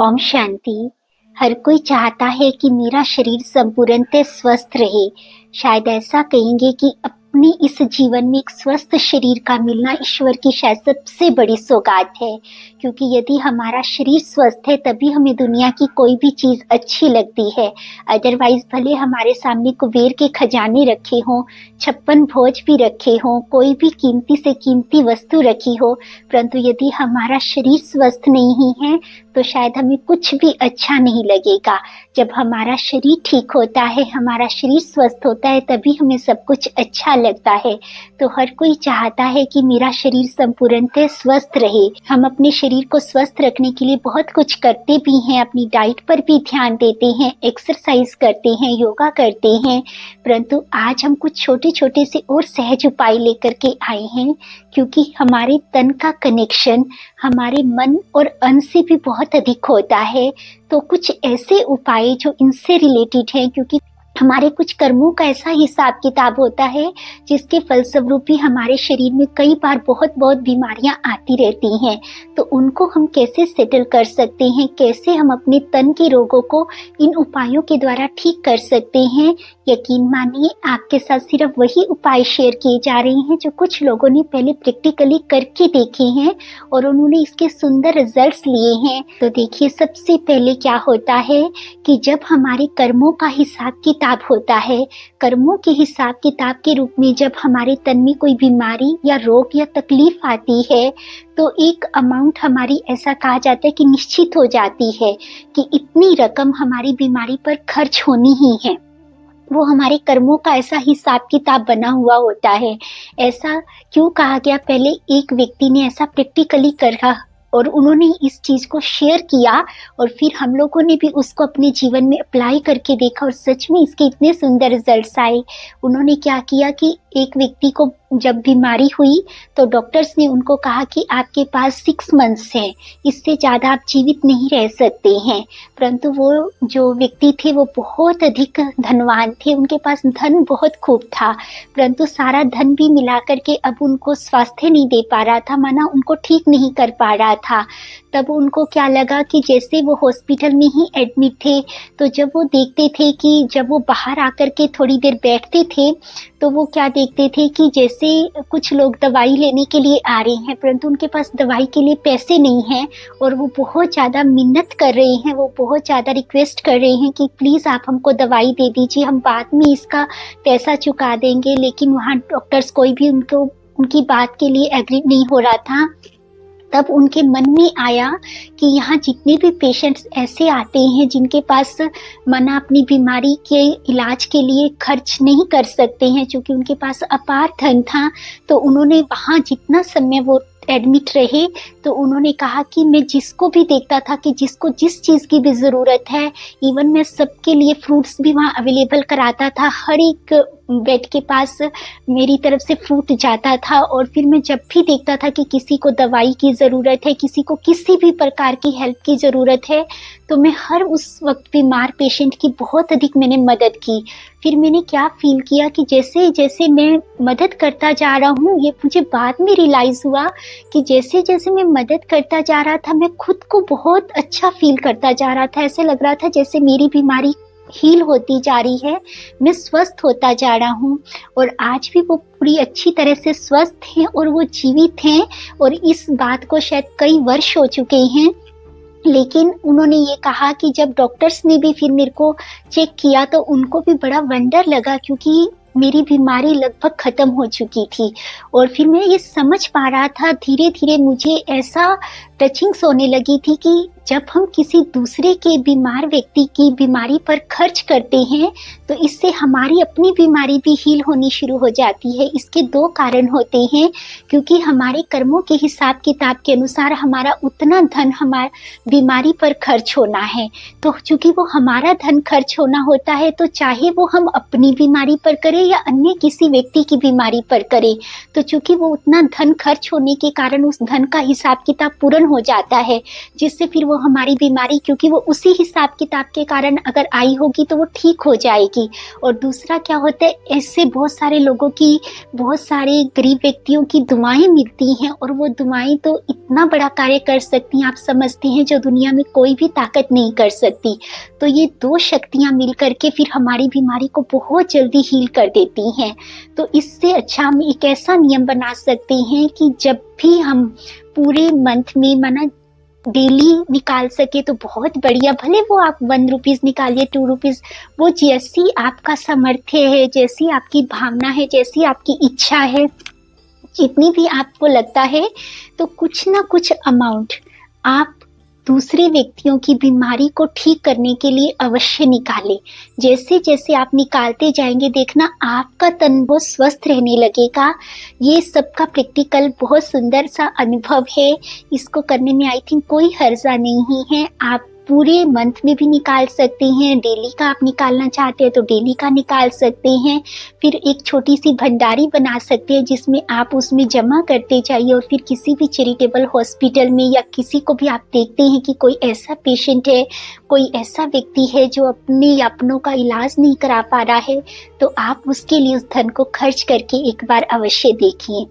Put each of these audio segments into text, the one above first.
ओम शांति। हर कोई चाहता है कि मेरा शरीर संपूर्णतः स्वस्थ रहे। शायद ऐसा कहेंगे कि अपने इस जीवन में एक स्वस्थ शरीर का मिलना ईश्वर की शायद सबसे बड़ी सौगात है, क्योंकि यदि हमारा शरीर स्वस्थ है तभी हमें दुनिया की कोई भी चीज अच्छी लगती है। अदरवाइज भले हमारे सामने कुबेर के खजाने रखे हों, 56 भोज भी रखे हों, कोई भी कीमती से कीमती वस्तु रखी हो, परंतु यदि हमारा शरीर स्वस्थ नहीं है तो शायद हमें कुछ भी अच्छा नहीं लगेगा। जब हमारा शरीर ठीक होता है, हमारा शरीर स्वस्थ होता है, तभी हमें सब कुछ अच्छा लगता है। तो हर कोई चाहता है कि मेरा शरीर संपूर्णतः स्वस्थ रहे। हम अपने शरीर को स्वस्थ रखने के लिए बहुत कुछ करते भी हैं, अपनी डाइट पर भी ध्यान देते हैं, एक्सरसाइज करते हैं, योगा करते हैं, परंतु आज हम कुछ छोटे छोटे से और सहज उपाय लेकर के आए हैं, क्योंकि हमारे तन का कनेक्शन हमारे मन और अन्न से भी बहुत अधिक होता है। तो कुछ ऐसे उपाय जो इनसे रिलेटेड हैं, क्योंकि हमारे कुछ कर्मों का ऐसा हिसाब किताब होता है जिसके फलस्वरूप भी हमारे शरीर में कई बार बहुत बीमारियां आती रहती हैं। तो उनको हम कैसे सेटल कर सकते हैं, कैसे हम अपने तन के रोगों को इन उपायों के द्वारा ठीक कर सकते हैं। यकीन मानिए, आपके साथ सिर्फ वही उपाय शेयर किए जा रहे हैं जो कुछ लोगों ने पहले प्रैक्टिकली करके देखे हैं और उन्होंने इसके सुंदर रिजल्ट्स लिए हैं। तो देखिए, सबसे पहले क्या होता है कि जब हमारे कर्मों का हिसाब किताब होता है, कर्मों के हिसाब किताब के रूप में जब हमारे तन में कोई बीमारी या रोग या तकलीफ आती है, तो एक अमाउंट हमारी ऐसा कहा जाता है कि निश्चित हो जाती है कि इतनी रकम हमारी बीमारी पर खर्च होनी ही है। वो हमारे कर्मों का ऐसा हिसाब किताब बना हुआ होता है। ऐसा क्यों कहा गया? पहले एक व्यक्ति ने ऐसा प्रैक्टिकली करा और उन्होंने इस चीज को शेयर किया और फिर हम लोगों ने भी उसको अपने जीवन में अप्लाई करके देखा और सच में इसके इतने सुंदर रिजल्ट्स आए। उन्होंने क्या किया कि एक व्यक्ति को जब बीमारी हुई तो डॉक्टर्स ने उनको कहा कि आपके पास 6 मंथ्स हैं, इससे ज़्यादा आप जीवित नहीं रह सकते हैं। परंतु वो जो व्यक्ति थे वो बहुत अधिक धनवान थे, उनके पास धन बहुत खूब था, परंतु सारा धन भी मिला करके अब उनको स्वास्थ्य नहीं दे पा रहा था, माना उनको ठीक नहीं कर पा रहा था। तब उनको क्या लगा कि जैसे वो हॉस्पिटल में ही एडमिट थे, तो जब वो देखते थे कि जब वो बाहर आकर के थोड़ी देर बैठते थे तो वो क्या देखते थे कि जैसे कुछ लोग दवाई लेने के लिए आ रहे हैं, परंतु उनके पास दवाई के लिए पैसे नहीं हैं और वो बहुत ज़्यादा मिन्नत कर रहे हैं, वो बहुत ज़्यादा रिक्वेस्ट कर रहे हैं कि प्लीज़ आप हमको दवाई दे दीजिए, हम बाद में इसका पैसा चुका देंगे। लेकिन वहाँ डॉक्टर्स कोई भी उनकी बात के लिए एग्री नहीं हो रहा था। तब उनके मन में आया कि यहाँ जितने भी पेशेंट्स ऐसे आते हैं जिनके पास मना अपनी बीमारी के इलाज के लिए खर्च नहीं कर सकते हैं, क्योंकि उनके पास अपार धन था, तो उन्होंने वहाँ जितना समय वो एडमिट रहे तो उन्होंने कहा कि मैं जिसको भी देखता था कि जिसको जिस चीज़ की भी ज़रूरत है, इवन मैं सबके लिए फ्रूट्स भी वहाँ अवेलेबल कराता था। हर एक बेड के पास मेरी तरफ से फ्रूट जाता था और फिर मैं जब भी देखता था कि किसी को दवाई की ज़रूरत है, किसी को किसी भी प्रकार की हेल्प की ज़रूरत है, तो मैं हर उस वक्त बीमार पेशेंट की बहुत अधिक मैंने मदद की। फिर मैंने क्या फील किया कि जैसे जैसे मैं मदद करता जा रहा हूँ, ये मुझे बाद में रियलाइज़ हुआ कि जैसे जैसे मैं मदद करता जा रहा था, मैं खुद को बहुत अच्छा फील करता जा रहा था। ऐसे लग रहा था जैसे मेरी बीमारी हील होती जा रही है, मैं स्वस्थ होता जा रहा हूँ। और आज भी वो पूरी अच्छी तरह से स्वस्थ हैं और वो जीवित हैं, और इस बात को शायद कई वर्ष हो चुके हैं। लेकिन उन्होंने ये कहा कि जब डॉक्टर्स ने भी फिर मेरे को चेक किया तो उनको भी बड़ा वंडर लगा, क्योंकि मेरी बीमारी लगभग ख़त्म हो चुकी थी। और फिर मैं ये समझ पा रहा था, धीरे धीरे मुझे ऐसा टचिंग्स होने लगी थी कि जब हम किसी दूसरे के बीमार व्यक्ति की बीमारी पर खर्च करते हैं तो इससे हमारी अपनी बीमारी भी हील होनी शुरू हो जाती है। इसके 2 कारण होते हैं, क्योंकि हमारे कर्मों के हिसाब किताब के अनुसार हमारा उतना धन हमारी बीमारी पर खर्च होना है। तो चूँकि वो हमारा धन खर्च होना होता है, तो चाहे वो हम अपनी बीमारी पर करें या अन्य किसी व्यक्ति की बीमारी पर करें, तो चूँकि वो उतना धन खर्च होने के कारण उस धन का हिसाब किताब पूर्ण हो जाता है, जिससे फिर वो हमारी बीमारी, क्योंकि वो उसी हिसाब किताब के कारण अगर आई होगी तो वो ठीक हो जाएगी। और दूसरा क्या होता है, ऐसे बहुत सारे लोगों की, बहुत सारे गरीब व्यक्तियों की दुआएं मिलती हैं, और वो दुआएं तो इतना बड़ा कार्य कर सकती हैं, आप समझते हैं, जो दुनिया में कोई भी ताकत नहीं कर सकती। तो ये दो शक्तियां मिल करके फिर हमारी बीमारी को बहुत जल्दी हील कर देती हैं। तो इससे अच्छा हम एक ऐसा नियम बना सकते हैं कि जब भी हम पूरे मंथ में माना डेली निकाल सके तो बहुत बढ़िया, भले वो आप 1 रुपीज निकालिए, 2 रुपीज, वो जैसी आपका सामर्थ्य है, जैसी आपकी भावना है, जैसी आपकी इच्छा है, जितनी भी आपको लगता है, तो कुछ ना कुछ अमाउंट आप दूसरे व्यक्तियों की बीमारी को ठीक करने के लिए अवश्य निकालें। जैसे जैसे आप निकालते जाएंगे, देखना आपका तन बहुत स्वस्थ रहने लगेगा। ये सबका प्रैक्टिकल बहुत सुंदर सा अनुभव है, इसको करने में आई थिंक कोई हर्जा नहीं है। आप पूरे मंथ में भी निकाल सकते हैं, डेली का आप निकालना चाहते हैं तो डेली का निकाल सकते हैं। फिर एक छोटी सी भंडारी बना सकते हैं जिसमें आप उसमें जमा करते जाइए, और फिर किसी भी चैरिटेबल हॉस्पिटल में या किसी को भी आप देखते हैं कि कोई ऐसा पेशेंट है, कोई ऐसा व्यक्ति है जो अपने अपनों का इलाज नहीं करा पा रहा है, तो आप उसके लिए उस धन को खर्च करके एक बार अवश्य देखिए।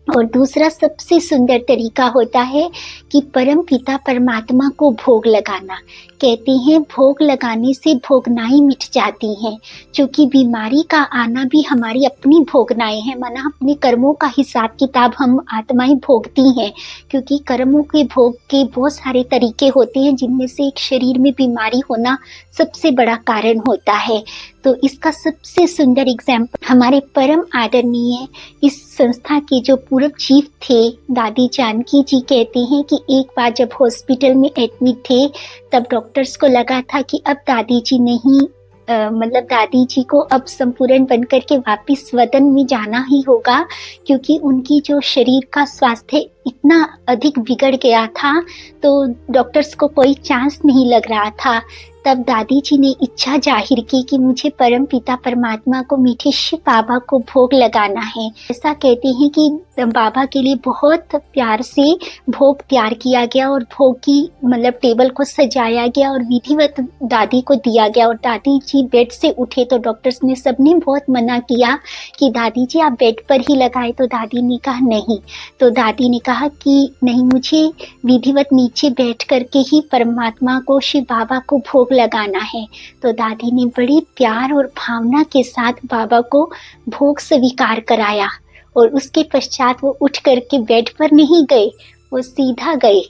और दूसरा सबसे सुंदर तरीका होता है कि परम पिता परमात्मा को भोग लगाना। कहते हैं भोग लगाने से भोगनाई मिट जाती हैं, क्योंकि बीमारी का आना भी हमारी अपनी भोगनाएं हैं, माना अपने कर्मों का हिसाब किताब हम आत्माएं भोगती हैं। क्योंकि कर्मों के भोग के बहुत सारे तरीके होते हैं, जिनमें से एक शरीर में बीमारी होना सबसे बड़ा कारण होता है। तो इसका सबसे सुंदर एग्जाम्पल हमारे परम आदरणीय इस संस्था के जो पूर्व चीफ थे, दादी जानकी जी, कहते हैं कि एक बार जब हॉस्पिटल में एडमिट थे, तब डॉक्टर्स को लगा था कि अब दादी जी नहीं, मतलब दादी जी को अब संपूर्ण बन करके वापिस वतन में जाना ही होगा, क्योंकि उनकी जो शरीर का स्वास्थ्य इतना अधिक बिगड़ गया था, तो डॉक्टर्स को कोई चांस नहीं लग रहा था। तब दादी जी ने इच्छा जाहिर की कि मुझे परम पिता परमात्मा को, मीठे शिव बाबा को भोग लगाना है। ऐसा कहते हैं कि बाबा के लिए बहुत प्यार से भोग तैयार किया गया, और भोग की मतलब टेबल को सजाया गया और विधिवत दादी को दिया गया। और दादी जी बेड से उठे तो डॉक्टर्स ने सबने बहुत मना किया कि दादी जी आप बेड पर ही लगाए, तो दादी ने कहा नहीं। तो दादी ने कहा कि नहीं, मुझे विधिवत नीचे बैठ करके ही परमात्मा को, शिव बाबा को भोग लगाना है। तो दादी ने बड़ी प्यार और भावना के साथ बाबा को भोग स्वीकार कराया, और उसके पश्चात वो उठ करके बेड पर नहीं गए, वो सीधा गए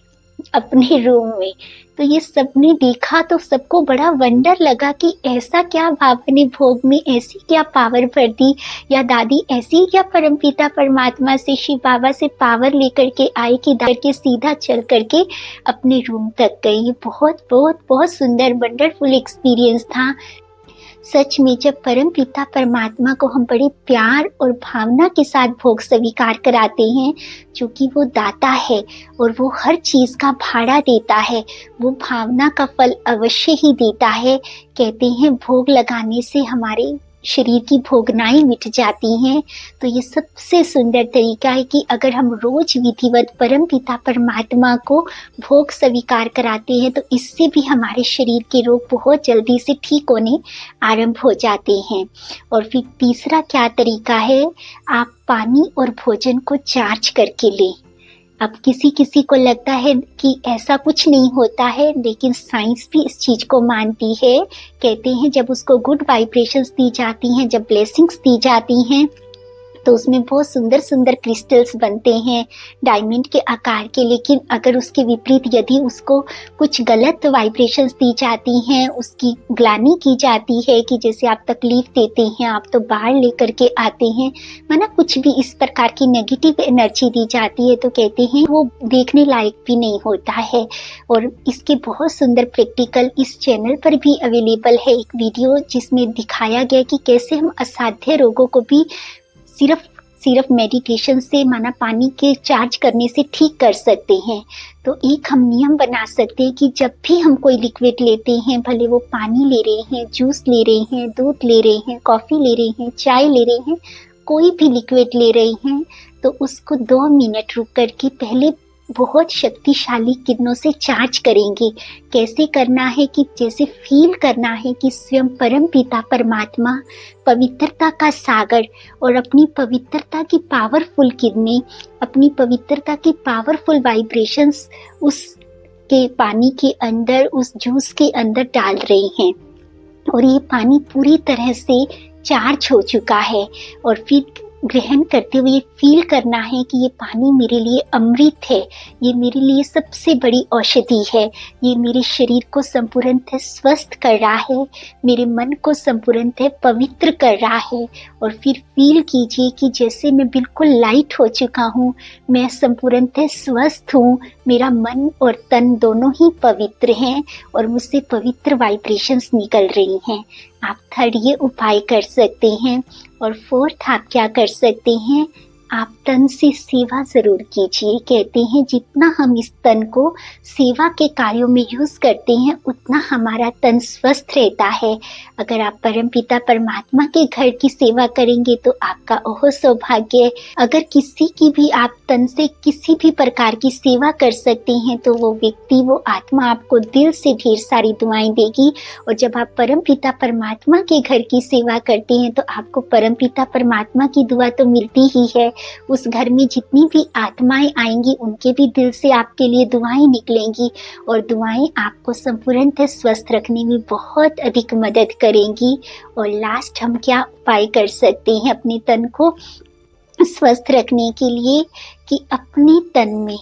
अपने रूम में। तो ये सबने देखा तो सबको बड़ा वंडर लगा कि ऐसा क्या बाबा ने भोग में ऐसी क्या पावर भर दी, या दादी ऐसी क्या परमपिता परमात्मा से, शिव बाबा से पावर लेकर के आए कि दादी के सीधा चल करके अपने रूम तक गए। ये बहुत बहुत बहुत सुंदर वंडरफुल एक्सपीरियंस था। सच में जब परम पिता परमात्मा को हम बड़े प्यार और भावना के साथ भोग स्वीकार कराते हैं, क्योंकि वो दाता है और वो हर चीज का भाड़ा देता है, वो भावना का फल अवश्य ही देता है। कहते हैं भोग लगाने से हमारे शरीर की भोगनाएं मिट जाती हैं। तो ये सबसे सुंदर तरीका है कि अगर हम रोज विधिवत परम पिता परमात्मा को भोग स्वीकार कराते हैं, तो इससे भी हमारे शरीर के रोग बहुत जल्दी से ठीक होने आरंभ हो जाते हैं। और फिर तीसरा क्या तरीका है, आप पानी और भोजन को चार्ज करके लें। अब किसी किसी को लगता है कि ऐसा कुछ नहीं होता है, लेकिन साइंस भी इस चीज को मानती है। कहते हैं जब उसको गुड वाइब्रेशंस दी जाती हैं, जब ब्लेसिंग्स दी जाती हैं, तो उसमें बहुत सुंदर सुंदर क्रिस्टल्स बनते हैं डायमंड के आकार के। लेकिन अगर उसके विपरीत यदि उसको कुछ गलत वाइब्रेशंस दी जाती हैं, उसकी ग्लानि की जाती है कि जैसे आप तकलीफ देते हैं, आप तो बाहर लेकर के आते हैं, माना कुछ भी इस प्रकार की नेगेटिव एनर्जी दी जाती है, तो कहते हैं वो देखने लायक भी नहीं होता है। और इसके बहुत सुंदर प्रैक्टिकल इस चैनल पर भी अवेलेबल है एक वीडियो, जिसमें दिखाया गया कि कैसे हम असाध्य रोगों को भी सिर्फ मेडिटेशन से, माना पानी के चार्ज करने से ठीक कर सकते हैं। तो एक हम नियम बना सकते हैं कि जब भी हम कोई लिक्विड लेते हैं, भले वो पानी ले रहे हैं, जूस ले रहे हैं, दूध ले रहे हैं, कॉफ़ी ले रहे हैं, चाय ले रहे हैं, कोई भी लिक्विड ले रहे हैं, तो उसको 2 मिनट रुक करके पहले बहुत शक्तिशाली किरणों से चार्ज करेंगे। कैसे करना है कि जैसे फील करना है कि स्वयं परम पिता परमात्मा पवित्रता का सागर और अपनी पवित्रता की पावरफुल किरणें, अपनी पवित्रता की पावरफुल वाइब्रेशंस उस के पानी के अंदर, उस जूस के अंदर डाल रही हैं और ये पानी पूरी तरह से चार्ज हो चुका है। और फिर ग्रहण करते हुए फील करना है कि ये पानी मेरे लिए अमृत है, ये मेरे लिए सबसे बड़ी औषधि है, ये मेरे शरीर को संपूर्णतः स्वस्थ कर रहा है, मेरे मन को संपूर्णतः पवित्र कर रहा है। और फिर फील कीजिए कि जैसे मैं बिल्कुल लाइट हो चुका हूँ, मैं संपूर्णतः स्वस्थ हूँ, मेरा मन और तन दोनों ही पवित्र हैं और मुझसे पवित्र वाइब्रेशंस निकल रही हैं। आप थर्ड ये उपाय कर सकते हैं। और फोर्थ आप क्या कर सकते हैं, आप तन से सेवा जरूर कीजिए। कहते हैं जितना हम इस तन को सेवा के कार्यों में यूज करते हैं उतना हमारा तन स्वस्थ रहता है। अगर आप परमपिता परमात्मा के घर की सेवा करेंगे तो आपका ओह सौभाग्य है। अगर किसी की भी आप तन से किसी भी प्रकार की सेवा कर सकते हैं तो वो व्यक्ति, वो आत्मा आपको दिल से ढेर सारी दुआएं देगी। और जब आप परमपिता परमात्मा के घर की सेवा करते हैं तो आपको परमपिता परमात्मा की दुआ तो मिलती ही है। उस घर में जितनी भी आत्माएं आएंगी उनके भी दिल से आपके लिए दुआएं निकलेंगी और दुआएं आपको संपूर्णतः स्वस्थ रखने में बहुत अधिक मदद करेंगी। और लास्ट हम क्या उपाय कर सकते हैं अपने तन को स्वस्थ रखने के लिए, कि अपने तन में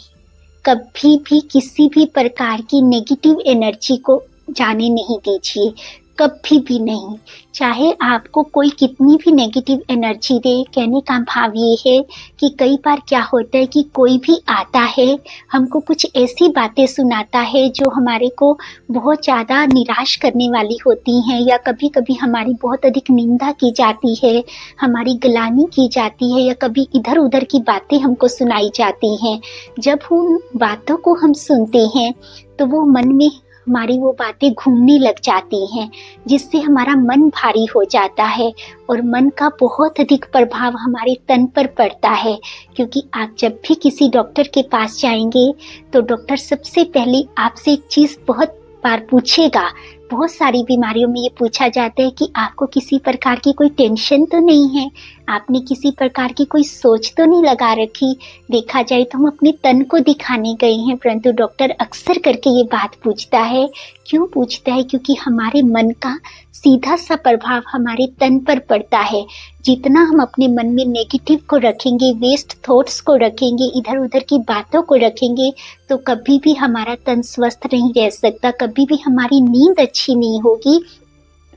कभी भी किसी भी प्रकार की नेगेटिव एनर्जी को जाने नहीं दीजिए, कभी भी नहीं। चाहे आपको कोई कितनी भी नेगेटिव एनर्जी दे, कहने का भाव ये है कि कई बार क्या होता है कि कोई भी आता है, हमको कुछ ऐसी बातें सुनाता है जो हमारे को बहुत ज़्यादा निराश करने वाली होती हैं, या कभी कभी हमारी बहुत अधिक निंदा की जाती है, हमारी गलानी की जाती है, या कभी इधर उधर की बातें हमको सुनाई जाती हैं। जब उन बातों को हम सुनते हैं तो वो मन में हमारी वो बातें घूमने लग जाती हैं, जिससे हमारा मन भारी हो जाता है और मन का बहुत अधिक प्रभाव हमारे तन पर पड़ता है। क्योंकि आप जब भी किसी डॉक्टर के पास जाएंगे तो डॉक्टर सबसे पहले आपसे एक चीज़ बहुत बार पूछेगा। बहुत सारी बीमारियों में ये पूछा जाता है कि आपको किसी प्रकार की कोई टेंशन तो नहीं है, आपने किसी प्रकार की कोई सोच तो नहीं लगा रखी। देखा जाए तो हम अपने तन को दिखाने गए हैं, परंतु डॉक्टर अक्सर करके ये बात पूछता है। क्यों पूछता है? क्योंकि हमारे मन का सीधा सा प्रभाव हमारे तन पर पड़ता है। जितना हम अपने मन में नेगेटिव को रखेंगे, वेस्ट थॉट्स को रखेंगे, इधर उधर की बातों को रखेंगे, तो कभी भी हमारा तन स्वस्थ नहीं रह सकता, कभी भी हमारी नींद अच्छी नहीं होगी,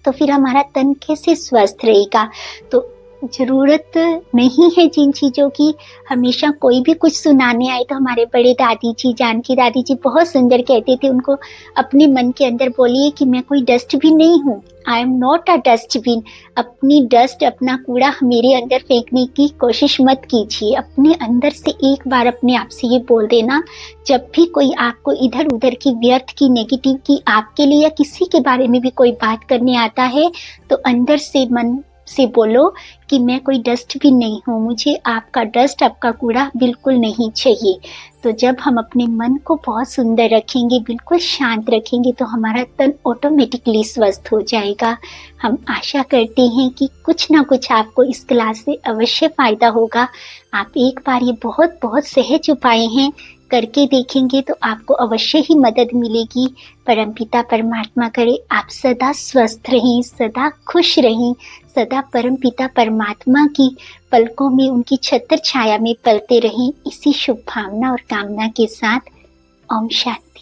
तो फिर हमारा तन कैसे स्वस्थ रहेगा। तो जरूरत नहीं है जिन चीज़ों की हमेशा कोई भी कुछ सुनाने आए तो हमारे बड़े दादी जी, जानकी दादी जी बहुत सुंदर कहते थे, उनको अपने मन के अंदर बोलिए कि मैं कोई डस्टबिन नहीं हूँ, I am not a dustbin. अपनी डस्ट, अपना कूड़ा मेरे अंदर फेंकने की कोशिश मत कीजिए। अपने अंदर से एक बार अपने आप से ये बोल देना, जब भी कोई आपको इधर उधर की व्यर्थ की, नेगेटिव की, आपके लिए या किसी के बारे में भी कोई बात करने आता है तो अंदर से मन से बोलो कि मैं कोई डस्टबिन नहीं हूँ, मुझे आपका डस्ट, आपका कूड़ा बिल्कुल नहीं चाहिए। तो जब हम अपने मन को बहुत सुंदर रखेंगे, बिल्कुल शांत रखेंगे, तो हमारा तन ऑटोमेटिकली स्वस्थ हो जाएगा। हम आशा करते हैं कि कुछ ना कुछ आपको इस क्लास से अवश्य फ़ायदा होगा। आप एक बार ये बहुत बहुत सहज उपाय हैं, करके देखेंगे तो आपको अवश्य ही मदद मिलेगी। परमपिता परमात्मा करे आप सदा स्वस्थ रहें, सदा खुश रहें, सदा परमपिता परमात्मा की पलकों में, उनकी छत्र छाया में पलते रहें। इसी शुभ भावना और कामना के साथ ओम शांति।